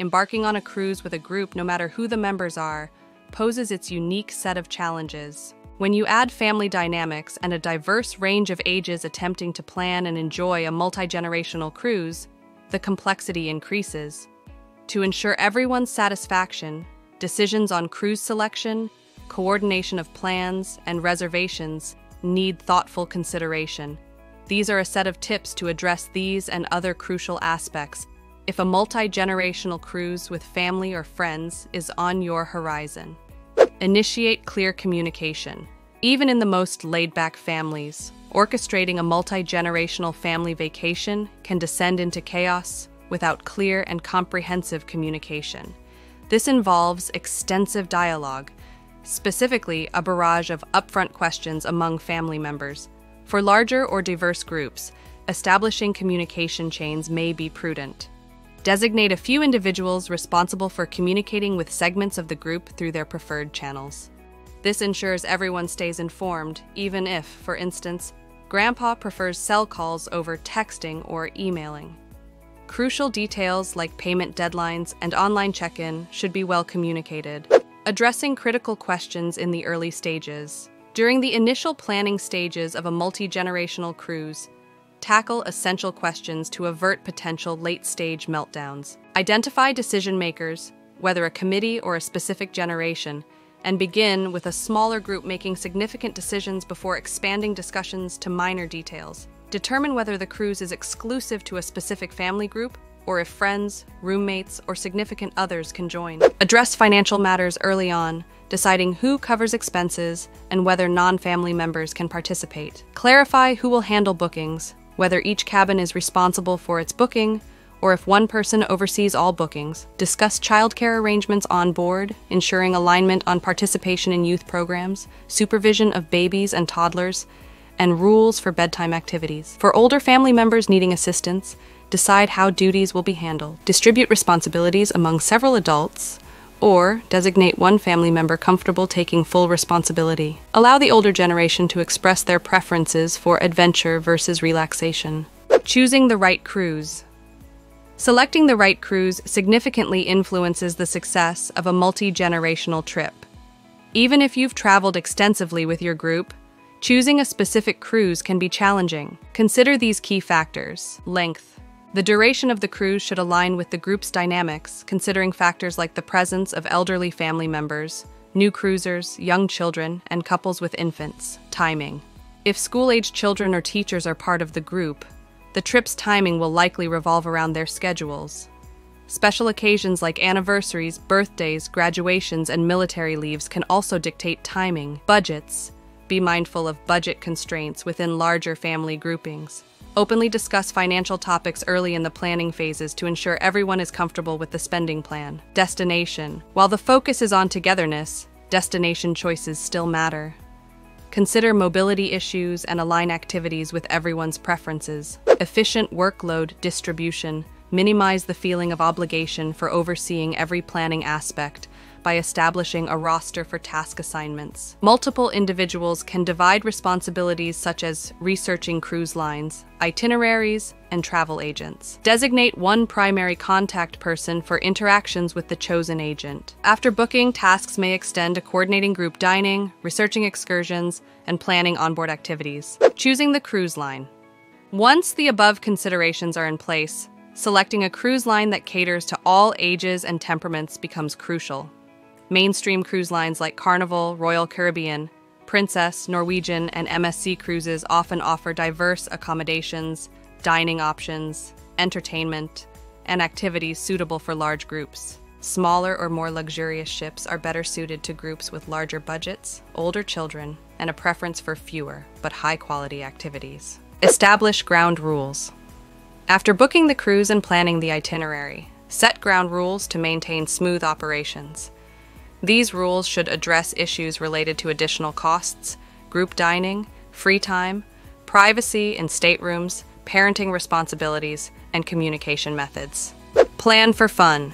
embarking on a cruise with a group, no matter who the members are, poses its unique set of challenges. When you add family dynamics and a diverse range of ages attempting to plan and enjoy a multi-generational cruise, the complexity increases. To ensure everyone's satisfaction, decisions on cruise selection, coordination of plans, and reservations need thoughtful consideration. These are a set of tips to address these and other crucial aspects if a multi-generational cruise with family or friends is on your horizon. Initiate clear communication. Even in the most laid-back families, orchestrating a multi-generational family vacation can descend into chaos without clear and comprehensive communication. This involves extensive dialogue, specifically a barrage of upfront questions among family members. For larger or diverse groups, establishing communication chains may be prudent. Designate a few individuals responsible for communicating with segments of the group through their preferred channels. This ensures everyone stays informed, even if, for instance, Grandpa prefers cell calls over texting or emailing. Crucial details like payment deadlines and online check-in should be well communicated. Addressing critical questions in the early stages. During the initial planning stages of a multi-generational cruise, tackle essential questions to avert potential late-stage meltdowns. Identify decision-makers, whether a committee or a specific generation, and begin with a smaller group making significant decisions before expanding discussions to minor details. Determine whether the cruise is exclusive to a specific family group, or if friends, roommates, or significant others can join. Address financial matters early on, deciding who covers expenses and whether non-family members can participate. Clarify who will handle bookings, whether each cabin is responsible for its booking, or if one person oversees all bookings. Discuss childcare arrangements on board, ensuring alignment on participation in youth programs, supervision of babies and toddlers, and rules for bedtime activities. For older family members needing assistance, decide how duties will be handled. Distribute responsibilities among several adults, or designate one family member comfortable taking full responsibility. Allow the older generation to express their preferences for adventure versus relaxation. Choosing the right cruise. Selecting the right cruise significantly influences the success of a multi-generational trip. Even if you've traveled extensively with your group, choosing a specific cruise can be challenging. Consider these key factors. Length. The duration of the cruise should align with the group's dynamics, considering factors like the presence of elderly family members, new cruisers, young children, and couples with infants. Timing. If school-aged children or teachers are part of the group, the trip's timing will likely revolve around their schedules. Special occasions like anniversaries, birthdays, graduations, and military leaves can also dictate timing. Budgets. Be mindful of budget constraints within larger family groupings. Openly discuss financial topics early in the planning phases to ensure everyone is comfortable with the spending plan. Destination. While the focus is on togetherness, destination choices still matter. Consider mobility issues and align activities with everyone's preferences. Efficient workload distribution. Minimize the feeling of obligation for overseeing every planning aspect by establishing a roster for task assignments. Multiple individuals can divide responsibilities such as researching cruise lines, itineraries, and travel agents. Designate one primary contact person for interactions with the chosen agent. After booking, tasks may extend to coordinating group dining, researching excursions, and planning onboard activities. Choosing the cruise line. Once the above considerations are in place, selecting a cruise line that caters to all ages and temperaments becomes crucial. Mainstream cruise lines like Carnival, Royal Caribbean, Princess, Norwegian, and MSC cruises often offer diverse accommodations, dining options, entertainment, and activities suitable for large groups. Smaller or more luxurious ships are better suited to groups with larger budgets, older children, and a preference for fewer but high-quality activities. Establish ground rules. After booking the cruise and planning the itinerary, set ground rules to maintain smooth operations. These rules should address issues related to additional costs, group dining, free time, privacy in staterooms, parenting responsibilities, and communication methods. Plan for fun.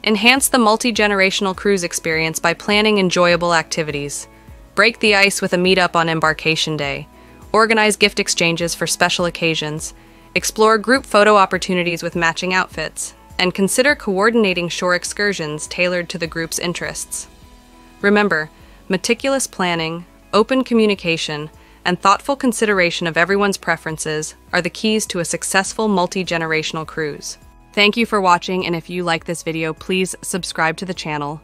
Enhance the multi-generational cruise experience by planning enjoyable activities. Break the ice with a meetup on embarkation day. Organize gift exchanges for special occasions. Explore group photo opportunities with matching outfits. and consider coordinating shore excursions tailored to the group's interests. Remember, meticulous planning, open communication, and thoughtful consideration of everyone's preferences are the keys to a successful multi-generational cruise. Thank you for watching, and if you like this video, please subscribe to the channel.